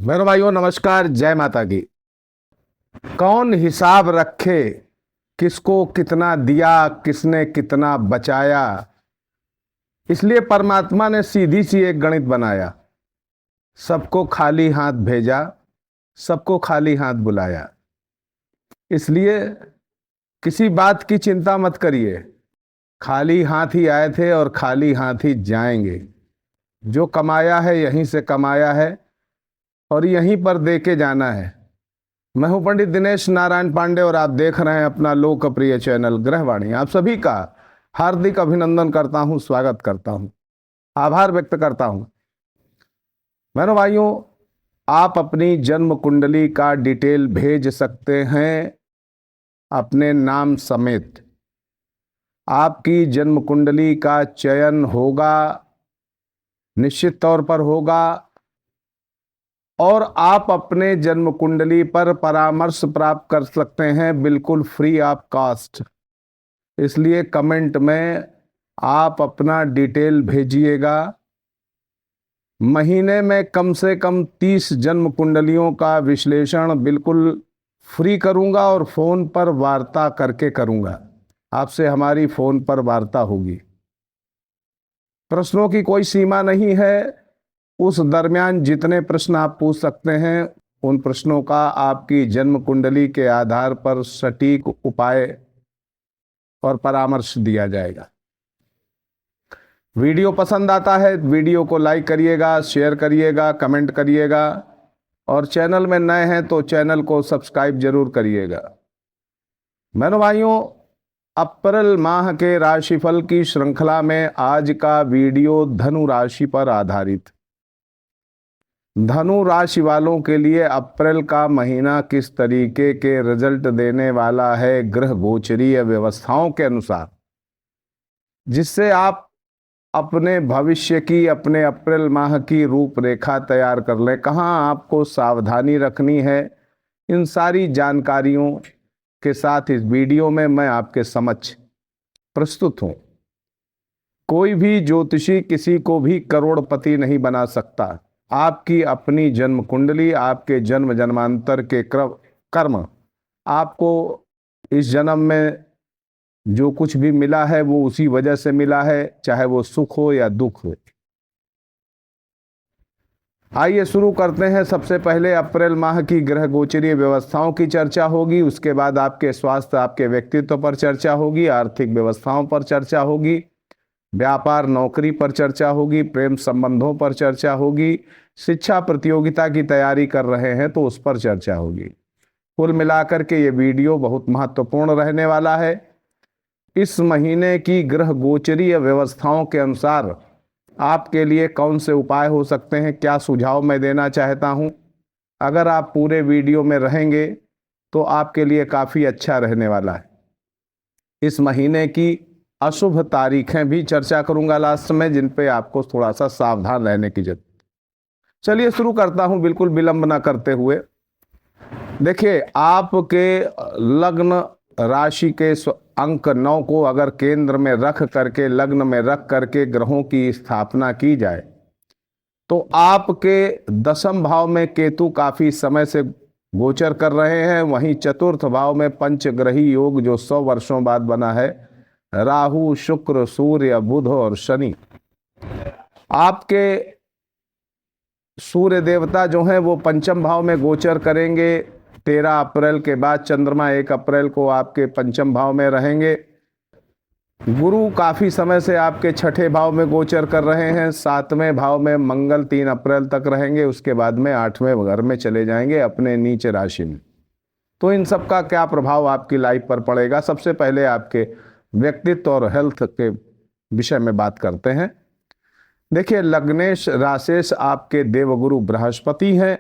मेरे भाइयों नमस्कार, जय माता की। कौन हिसाब रखे किसको कितना दिया, किसने कितना बचाया। इसलिए परमात्मा ने सीधी सी एक गणित बनाया। सबको खाली हाथ भेजा, सबको खाली हाथ बुलाया। इसलिए किसी बात की चिंता मत करिए। खाली हाथ ही आए थे और खाली हाथ ही जाएंगे। जो कमाया है यहीं से कमाया है और यहीं पर दे के जाना है। मैं हूं पंडित दिनेश नारायण पांडे और आप देख रहे हैं अपना लोकप्रिय चैनल ग्रहवाणी। आप सभी का हार्दिक अभिनंदन करता हूं, स्वागत करता हूं, आभार व्यक्त करता हूं। मेरे भाइयों, आप अपनी जन्म कुंडली का डिटेल भेज सकते हैं अपने नाम समेत। आपकी जन्म कुंडली का चयन होगा, निश्चित तौर पर होगा, और आप अपने जन्म कुंडली पर परामर्श प्राप्त कर सकते हैं बिल्कुल फ्री ऑफ कॉस्ट। इसलिए कमेंट में आप अपना डिटेल भेजिएगा। महीने में कम से कम 30 जन्म कुंडलियों का विश्लेषण बिल्कुल फ्री करूंगा और फोन पर वार्ता करके करूंगा। आपसे हमारी फोन पर वार्ता होगी। प्रश्नों की कोई सीमा नहीं है। उस दरमियान जितने प्रश्न आप पूछ सकते हैं, उन प्रश्नों का आपकी जन्म कुंडली के आधार पर सटीक उपाय और परामर्श दिया जाएगा। वीडियो पसंद आता है वीडियो को लाइक करिएगा, शेयर करिएगा, कमेंट करिएगा, और चैनल में नए हैं तो चैनल को सब्सक्राइब जरूर करिएगा। मेरे भाइयों, अप्रैल माह के राशिफल की श्रृंखला में आज का वीडियो धनु राशि पर आधारित। धनु राशि वालों के लिए अप्रैल का महीना किस तरीके के रिजल्ट देने वाला है ग्रह गोचरीय व्यवस्थाओं के अनुसार, जिससे आप अपने भविष्य की, अपने अप्रैल माह की रूपरेखा तैयार कर लें। कहाँ आपको सावधानी रखनी है, इन सारी जानकारियों के साथ इस वीडियो में मैं आपके समक्ष प्रस्तुत हूं। कोई भी ज्योतिषी किसी को भी करोड़पति नहीं बना सकता। आपकी अपनी जन्म कुंडली, आपके जन्म जन्मांतर के कर्म आपको इस जन्म में जो कुछ भी मिला है वो उसी वजह से मिला है, चाहे वो सुख हो या दुख हो। आइए शुरू करते हैं। सबसे पहले अप्रैल माह की ग्रह गोचरीय व्यवस्थाओं की चर्चा होगी, उसके बाद आपके स्वास्थ्य, आपके व्यक्तित्व पर चर्चा होगी, आर्थिक व्यवस्थाओं पर चर्चा होगी, व्यापार नौकरी पर चर्चा होगी, प्रेम संबंधों पर चर्चा होगी, शिक्षा प्रतियोगिता की तैयारी कर रहे हैं तो उस पर चर्चा होगी। कुल मिलाकर के ये वीडियो बहुत महत्वपूर्ण रहने वाला है। इस महीने की ग्रह गोचरीय व्यवस्थाओं के अनुसार आपके लिए कौन से उपाय हो सकते हैं, क्या सुझाव मैं देना चाहता हूं। अगर आप पूरे वीडियो में रहेंगे तो आपके लिए काफ़ी अच्छा रहने वाला है। इस महीने की अशुभ तारीखें भी चर्चा करूंगा लास्ट में, जिन पे आपको थोड़ा सा सावधान रहने की जरूरत। चलिए शुरू करता हूं बिल्कुल विलंब ना करते हुए। देखिए, आपके लग्न राशि के अंक 9 को अगर केंद्र में रख करके, लग्न में रख करके ग्रहों की स्थापना की जाए तो आपके दशम भाव में केतु काफी समय से गोचर कर रहे हैं। वहीं चतुर्थ भाव में पंचग्रही योग जो 100 वर्षों बाद बना है, राहु, शुक्र, सूर्य, बुध और शनि। आपके सूर्य देवता जो हैं वो पंचम भाव में गोचर करेंगे। 13 अप्रैल के बाद चंद्रमा 1 अप्रैल को आपके पंचम भाव में रहेंगे। गुरु काफी समय से आपके छठे भाव में गोचर कर रहे हैं। 7वें भाव में मंगल 3 अप्रैल तक रहेंगे, उसके बाद में 8वें घर में चले जाएंगे अपने नीच राशि में। तो इन सब का क्या प्रभाव आपकी लाइफ पर पड़ेगा। सबसे पहले आपके व्यक्तित्व और हेल्थ के विषय में बात करते हैं। देखिए, लग्नेश राशेश आपके देवगुरु बृहस्पति हैं,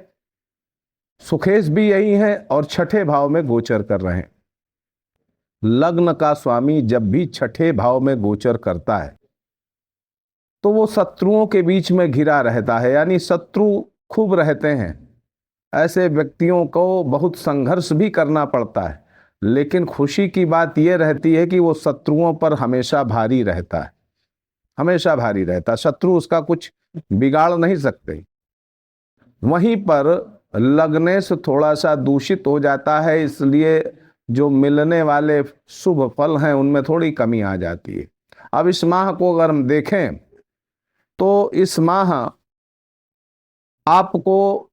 सुखेश भी यही हैं और छठे भाव में गोचर कर रहे हैं। लग्न का स्वामी जब भी छठे भाव में गोचर करता है तो वो शत्रुओं के बीच में घिरा रहता है, यानी शत्रु खूब रहते हैं। ऐसे व्यक्तियों को बहुत संघर्ष भी करना पड़ता है, लेकिन खुशी की बात यह रहती है कि वो शत्रुओं पर हमेशा भारी रहता है, हमेशा भारी रहता है। शत्रु उसका कुछ बिगाड़ नहीं सकते। वहीं पर लगने से थोड़ा सा दूषित हो जाता है, इसलिए जो मिलने वाले शुभ फल हैं उनमें थोड़ी कमी आ जाती है। अब इस माह को अगर हम देखें तो इस माह आपको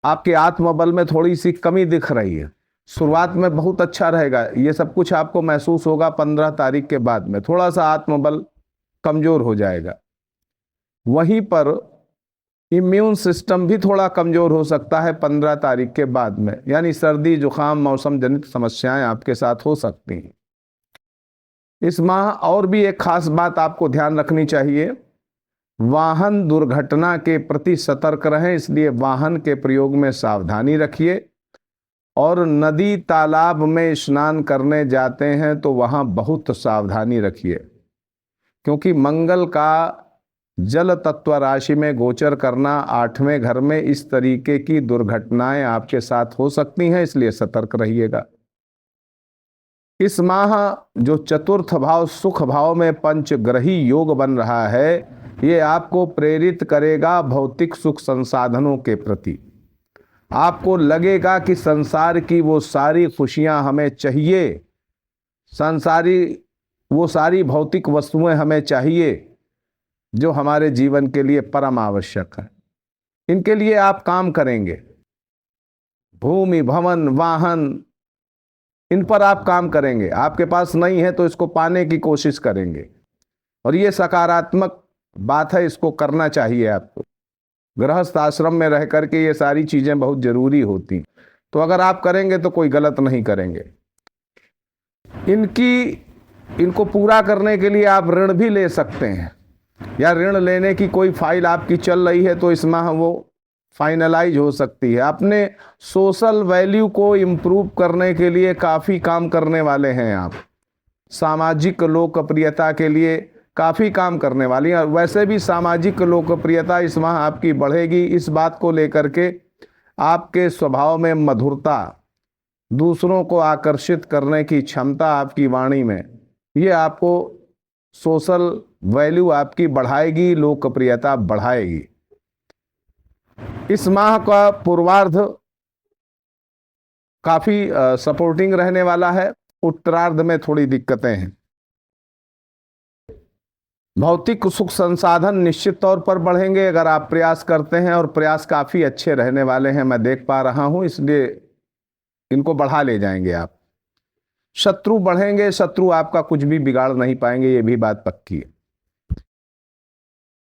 आपके आत्मबल में थोड़ी सी कमी दिख रही है। शुरुआत में बहुत अच्छा रहेगा, ये सब कुछ आपको महसूस होगा। 15 तारीख के बाद में थोड़ा सा आत्मबल कमजोर हो जाएगा। वहीं पर इम्यून सिस्टम भी थोड़ा कमजोर हो सकता है 15 तारीख के बाद में, यानी सर्दी जुकाम मौसम जनित समस्याएं आपके साथ हो सकती हैं। इस माह और भी एक खास बात आपको ध्यान रखनी चाहिए, वाहन दुर्घटना के प्रति सतर्क रहें, इसलिए वाहन के प्रयोग में सावधानी रखिए। और नदी तालाब में स्नान करने जाते हैं तो वहां बहुत सावधानी रखिए, क्योंकि मंगल का जल तत्व राशि में गोचर करना 8वें घर में इस तरीके की दुर्घटनाएं आपके साथ हो सकती हैं, इसलिए सतर्क रहिएगा। इस माह जो चतुर्थ भाव सुख भाव में पंचग्रही योग बन रहा है, ये आपको प्रेरित करेगा भौतिक सुख संसाधनों के प्रति। आपको लगेगा कि संसार की वो सारी खुशियां हमें चाहिए, वो सारी भौतिक वस्तुएं हमें चाहिए जो हमारे जीवन के लिए परम आवश्यक है। इनके लिए आप काम करेंगे। भूमि भवन वाहन, इन पर आप काम करेंगे। आपके पास नहीं है तो इसको पाने की कोशिश करेंगे, और ये सकारात्मक बात है, इसको करना चाहिए आपको। गृहस्थ आश्रम में रह करके ये सारी चीजें बहुत जरूरी होती, तो अगर आप करेंगे तो कोई गलत नहीं करेंगे। इनको पूरा करने के लिए आप ऋण भी ले सकते हैं, या ऋण लेने की कोई फाइल आपकी चल रही है तो इस माह वो फाइनलाइज हो सकती है। अपने सोशल वैल्यू को इम्प्रूव करने के लिए काफ़ी काम करने वाले हैं आप। सामाजिक लोकप्रियता के लिए काफ़ी काम करने वाली हैं। वैसे भी सामाजिक लोकप्रियता इस माह आपकी बढ़ेगी। इस बात को लेकर के आपके स्वभाव में मधुरता, दूसरों को आकर्षित करने की क्षमता आपकी वाणी में, ये आपको सोशल वैल्यू आपकी बढ़ाएगी, लोकप्रियता बढ़ाएगी। इस माह का पूर्वार्ध काफी सपोर्टिंग रहने वाला है। उत्तरार्ध में थोड़ी दिक्कतें हैं। भौतिक सुख संसाधन निश्चित तौर पर बढ़ेंगे अगर आप प्रयास करते हैं, और प्रयास काफी अच्छे रहने वाले हैं, मैं देख पा रहा हूं, इसलिए इनको बढ़ा ले जाएंगे आप। शत्रु बढ़ेंगे, शत्रु आपका कुछ भी बिगाड़ नहीं पाएंगे, ये भी बात पक्की है।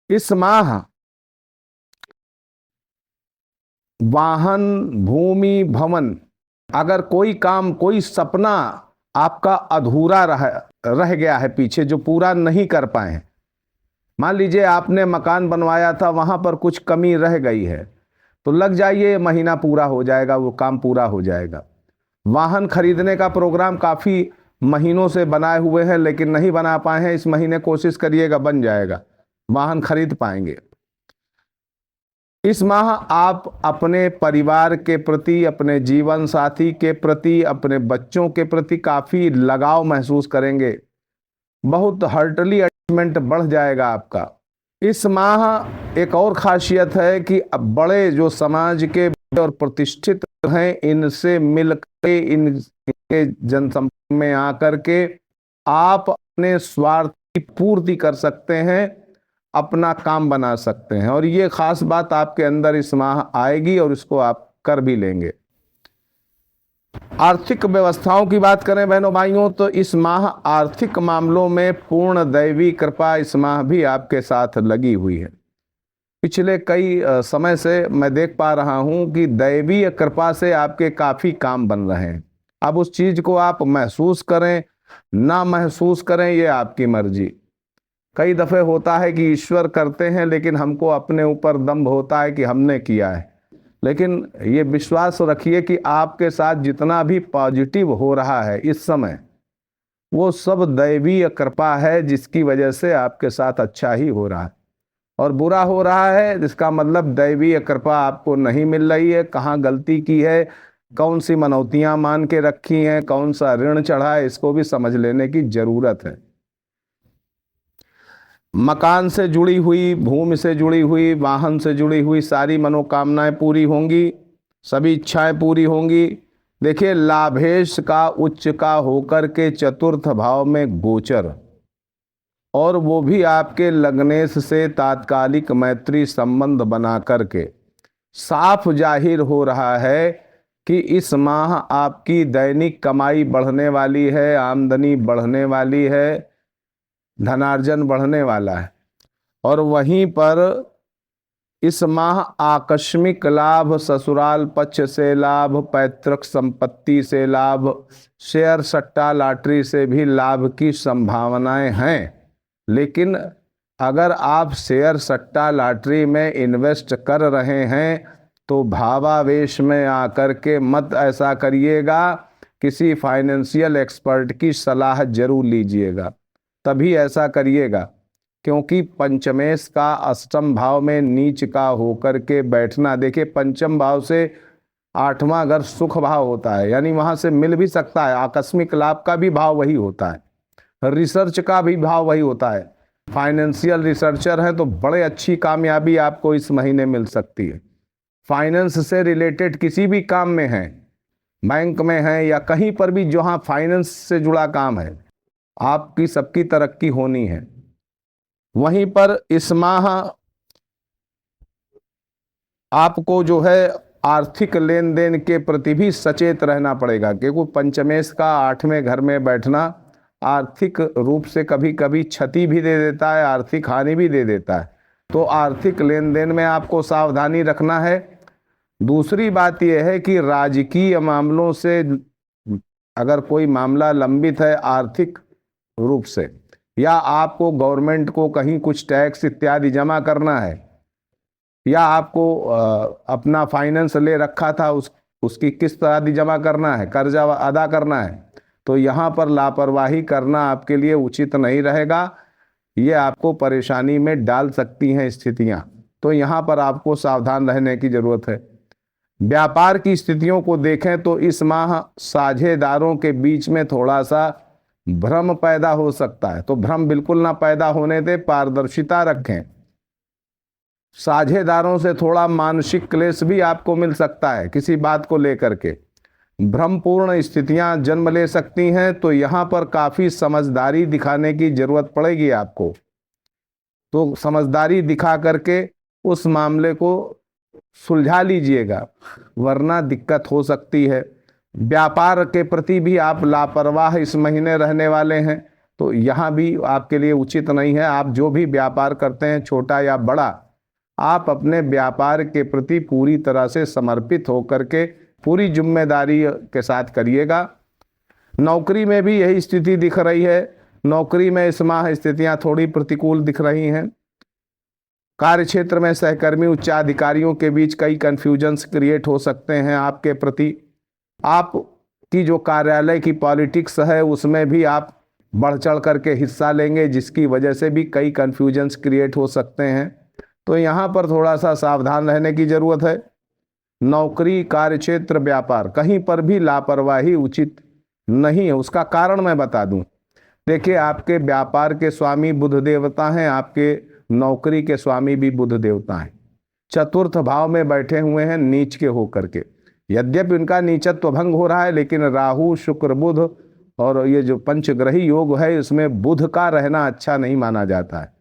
इस माह वाहन भूमि भवन, अगर कोई काम कोई सपना आपका अधूरा रह गया है पीछे, जो पूरा नहीं कर पाए, मान लीजिए आपने मकान बनवाया था, वहां पर कुछ कमी रह गई है, तो लग जाइए, महीना पूरा हो जाएगा, वो काम पूरा हो जाएगा। वाहन खरीदने का प्रोग्राम काफी महीनों से बनाए हुए हैं लेकिन नहीं बना पाए हैं, इस महीने कोशिश करिएगा, बन जाएगा, वाहन खरीद पाएंगे। इस माह आप अपने परिवार के प्रति, अपने जीवन साथी के प्रति, अपने बच्चों के प्रति काफी लगाव महसूस करेंगे। बहुत हार्टली अटैचमेंट बढ़ जाएगा आपका। इस माह एक और खासियत है कि अब बड़े जो समाज के और प्रतिष्ठित हैं, इनसे मिलकर, इनके जनसंपर्क में आकर के आप अपने स्वार्थ की पूर्ति कर सकते हैं, अपना काम बना सकते हैं, और ये खास बात आपके अंदर इस माह आएगी और इसको आप कर भी लेंगे। आर्थिक व्यवस्थाओं की बात करें बहनों भाइयों, तो इस माह आर्थिक मामलों में पूर्ण दैवी कृपा इस माह भी आपके साथ लगी हुई है। पिछले कई समय से मैं देख पा रहा हूं कि दैवीय कृपा से आपके काफी काम बन रहे हैं। अब उस चीज को आप महसूस करें ना महसूस करें, ये आपकी मर्जी। कई दफे होता है कि ईश्वर करते हैं लेकिन हमको अपने ऊपर दंभ होता है कि हमने किया है, लेकिन ये विश्वास रखिए कि आपके साथ जितना भी पॉजिटिव हो रहा है इस समय, वो सब दैवीय कृपा है, जिसकी वजह से आपके साथ अच्छा ही हो रहा है। और बुरा हो रहा है जिसका मतलब दैवीय कृपा आपको नहीं मिल रही है। कहाँ गलती की है, कौन सी मनौतियां मान के रखी हैं, कौन सा ऋण चढ़ा है, इसको भी समझ लेने की जरूरत है। मकान से जुड़ी हुई, भूमि से जुड़ी हुई, वाहन से जुड़ी हुई सारी मनोकामनाएं पूरी होंगी, सभी इच्छाएं पूरी होंगी। देखिए, लाभेश का उच्च का होकर के चतुर्थ भाव में गोचर, और वो भी आपके लग्नेश से तात्कालिक मैत्री संबंध बना करके साफ जाहिर हो रहा है कि इस माह आपकी दैनिक कमाई बढ़ने वाली है, आमदनी बढ़ने वाली है, धनार्जन बढ़ने वाला है। और वहीं पर इस माह आकस्मिक लाभ, ससुराल पक्ष से लाभ, पैतृक संपत्ति से लाभ, शेयर सट्टा लॉटरी से भी लाभ की संभावनाएं हैं। लेकिन अगर आप शेयर सट्टा लॉटरी में इन्वेस्ट कर रहे हैं तो भावावेश में आकर के मत ऐसा करिएगा। किसी फाइनेंशियल एक्सपर्ट की सलाह जरूर लीजिएगा, तभी ऐसा करिएगा। क्योंकि पंचमेश का अष्टम भाव में नीच का होकर के बैठना, देखिए पंचम भाव से आठवां घर सुख भाव होता है, यानी वहां से मिल भी सकता है। आकस्मिक लाभ का भी भाव वही होता है, रिसर्च का भी भाव वही होता है। फाइनेंशियल रिसर्चर हैं तो बड़े अच्छी कामयाबी आपको इस महीने मिल सकती है। फाइनेंस से रिलेटेड किसी भी काम में हैं, बैंक में हैं या कहीं पर भी जहां फाइनेंस से जुड़ा काम है, आपकी सबकी तरक्की होनी है। वहीं पर इस माह आपको जो है आर्थिक लेन देन के प्रति भी सचेत रहना पड़ेगा, क्योंकि पंचमेश का आठवें घर में बैठना आर्थिक रूप से कभी कभी क्षति भी दे देता है, आर्थिक हानि भी दे देता है। तो आर्थिक लेन देन में आपको सावधानी रखना है। दूसरी बात यह है कि राजकीय मामलों से अगर कोई मामला लंबित है आर्थिक रूप से, या आपको गवर्नमेंट को कहीं कुछ टैक्स इत्यादि जमा करना है, या आपको अपना फाइनेंस ले रखा था उसकी किस्त आदि जमा करना है, कर्जा अदा करना है, तो यहाँ पर लापरवाही करना आपके लिए उचित नहीं रहेगा। ये आपको परेशानी में डाल सकती हैं स्थितियाँ, तो यहाँ पर आपको सावधान रहने की जरूरत है। व्यापार की स्थितियों को देखें तो इस माह साझेदारों के बीच में थोड़ा सा भ्रम पैदा हो सकता है, तो भ्रम बिल्कुल ना पैदा होने दे, पारदर्शिता रखें। साझेदारों से थोड़ा मानसिक क्लेश भी आपको मिल सकता है, किसी बात को लेकर के भ्रमपूर्ण स्थितियां जन्म ले सकती हैं, तो यहाँ पर काफ़ी समझदारी दिखाने की जरूरत पड़ेगी आपको। तो समझदारी दिखा करके उस मामले को सुलझा लीजिएगा, वरना दिक्कत हो सकती है। व्यापार के प्रति भी आप लापरवाह इस महीने रहने वाले हैं, तो यहाँ भी आपके लिए उचित नहीं है। आप जो भी व्यापार करते हैं, छोटा या बड़ा, आप अपने व्यापार के प्रति पूरी तरह से समर्पित होकर के पूरी जिम्मेदारी के साथ करिएगा। नौकरी में भी यही स्थिति दिख रही है। नौकरी में इस माह स्थितियां थोड़ी प्रतिकूल दिख रही हैं। कार्य क्षेत्र में सहकर्मी उच्चाधिकारियों के बीच कई कन्फ्यूजन्स क्रिएट हो सकते हैं आपके प्रति। आपकी जो कार्यालय की पॉलिटिक्स है उसमें भी आप बढ़ चढ़ करके हिस्सा लेंगे, जिसकी वजह से भी कई कन्फ्यूजन्स क्रिएट हो सकते हैं। तो यहाँ पर थोड़ा सा सावधान रहने की ज़रूरत है। नौकरी, कार्यक्षेत्र, व्यापार, कहीं पर भी लापरवाही उचित नहीं है। उसका कारण मैं बता दूं। देखिए, आपके व्यापार के स्वामी बुध देवता हैं, आपके नौकरी के स्वामी भी बुध देवता हैं। चतुर्थ भाव में बैठे हुए हैं नीच के होकर के। यद्यपि उनका नीचत्व भंग हो रहा है, लेकिन राहु, शुक्र, बुध और ये जो पंचग्रही योग है इसमें बुध का रहना अच्छा नहीं माना जाता है।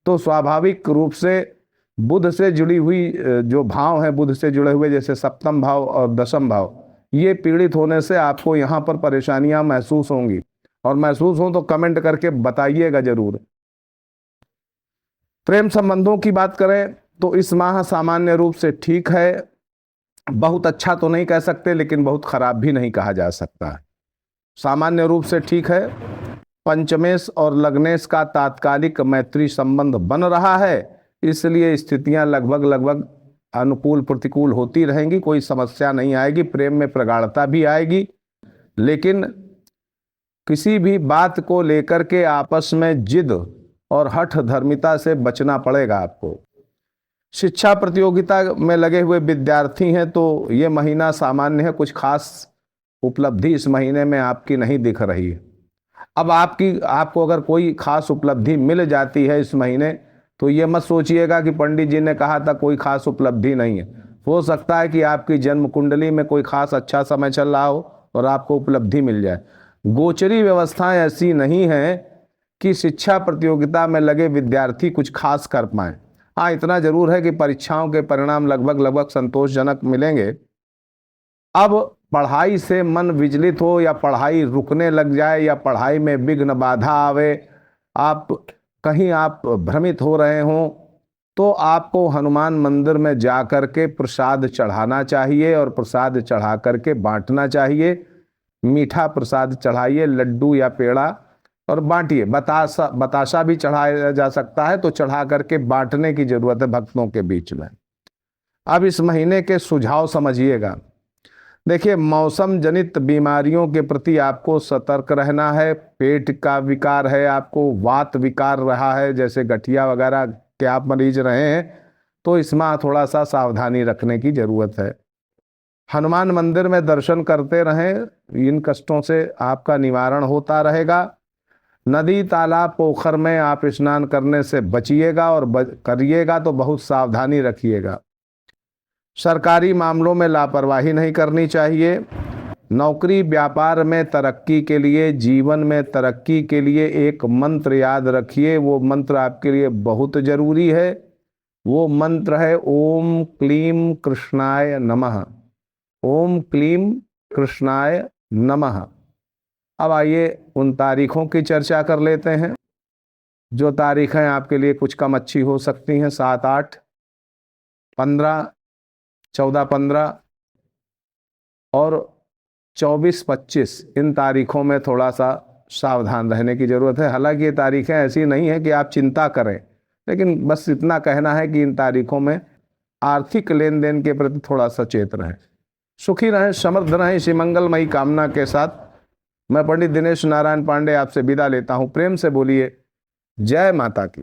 तो स्वाभाविक रूप से बुध से जुड़ी हुई जो भाव हैं, बुध से जुड़े हुए जैसे सप्तम भाव और दशम भाव, ये पीड़ित होने से आपको यहाँ पर परेशानियां महसूस होंगी। और महसूस हो तो कमेंट करके बताइएगा जरूर। प्रेम संबंधों की बात करें तो इस माह सामान्य रूप से ठीक है। बहुत अच्छा तो नहीं कह सकते, लेकिन बहुत खराब भी नहीं कहा जा सकता है। सामान्य रूप से ठीक है। पंचमेश और लग्नेश का तात्कालिक मैत्री संबंध बन रहा है, इसलिए स्थितियां लगभग अनुकूल प्रतिकूल होती रहेंगी। कोई समस्या नहीं आएगी, प्रेम में प्रगाढ़ता भी आएगी, लेकिन किसी भी बात को लेकर के आपस में जिद और हठ धर्मिता से बचना पड़ेगा आपको। शिक्षा प्रतियोगिता में लगे हुए विद्यार्थी हैं तो ये महीना सामान्य है, कुछ खास उपलब्धि इस महीने में आपकी नहीं दिख रही है। अब आपको अगर कोई खास उपलब्धि मिल जाती है इस महीने, तो ये मत सोचिएगा कि पंडित जी ने कहा था कोई खास उपलब्धि नहीं है। हो सकता है कि आपकी जन्म कुंडली में कोई खास अच्छा समय चल रहा हो और आपको उपलब्धि मिल जाए। गोचरी व्यवस्थाएं ऐसी नहीं है कि शिक्षा प्रतियोगिता में लगे विद्यार्थी कुछ खास कर पाए। हाँ, इतना जरूर है कि परीक्षाओं के परिणाम लगभग संतोषजनक मिलेंगे। अब पढ़ाई से मन विचलित हो या पढ़ाई रुकने लग जाए या पढ़ाई में विघ्न बाधा आवे, आप भ्रमित हो रहे हों, तो आपको हनुमान मंदिर में जा कर के प्रसाद चढ़ाना चाहिए और प्रसाद चढ़ा करके बांटना चाहिए। मीठा प्रसाद चढ़ाइए, लड्डू या पेड़ा, और बांटिए। बतासा भी चढ़ाया जा सकता है, तो चढ़ा करके बांटने की जरूरत है भक्तों के बीच में। अब इस महीने के सुझाव समझिएगा। देखिए, मौसम जनित बीमारियों के प्रति आपको सतर्क रहना है। पेट का विकार है, आपको वात विकार रहा है, जैसे गठिया वगैरह के आप मरीज रहे हैं, तो इसमें थोड़ा सा सावधानी रखने की जरूरत है। हनुमान मंदिर में दर्शन करते रहें, इन कष्टों से आपका निवारण होता रहेगा। नदी, तालाब, पोखर में आप स्नान करने से बचिएगा और करिएगा तो बहुत सावधानी रखिएगा। सरकारी मामलों में लापरवाही नहीं करनी चाहिए। नौकरी व्यापार में तरक्की के लिए, जीवन में तरक्की के लिए एक मंत्र याद रखिए। वो मंत्र आपके लिए बहुत जरूरी है। वो मंत्र है ओम क्लीम कृष्णाय नमः। ओम क्लीम कृष्णाय नमः। अब आइए उन तारीखों की चर्चा कर लेते हैं। जो तारीखें आपके लिए कुछ कम अच्छी हो सकती हैं, 7, 8, 15, 14, 15 और 24, 25, इन तारीखों में थोड़ा सा सावधान रहने की ज़रूरत है। हालांकि ये तारीखें ऐसी नहीं है कि आप चिंता करें, लेकिन बस इतना कहना है कि इन तारीखों में आर्थिक लेन देन के प्रति थोड़ा सचेत रहें। सुखी रहें, समृद्ध रहें। इसी मंगलमयी कामना के साथ मैं पंडित दिनेश नारायण पांडे आपसे विदा लेता हूँ। प्रेम से बोलिए जय माता की।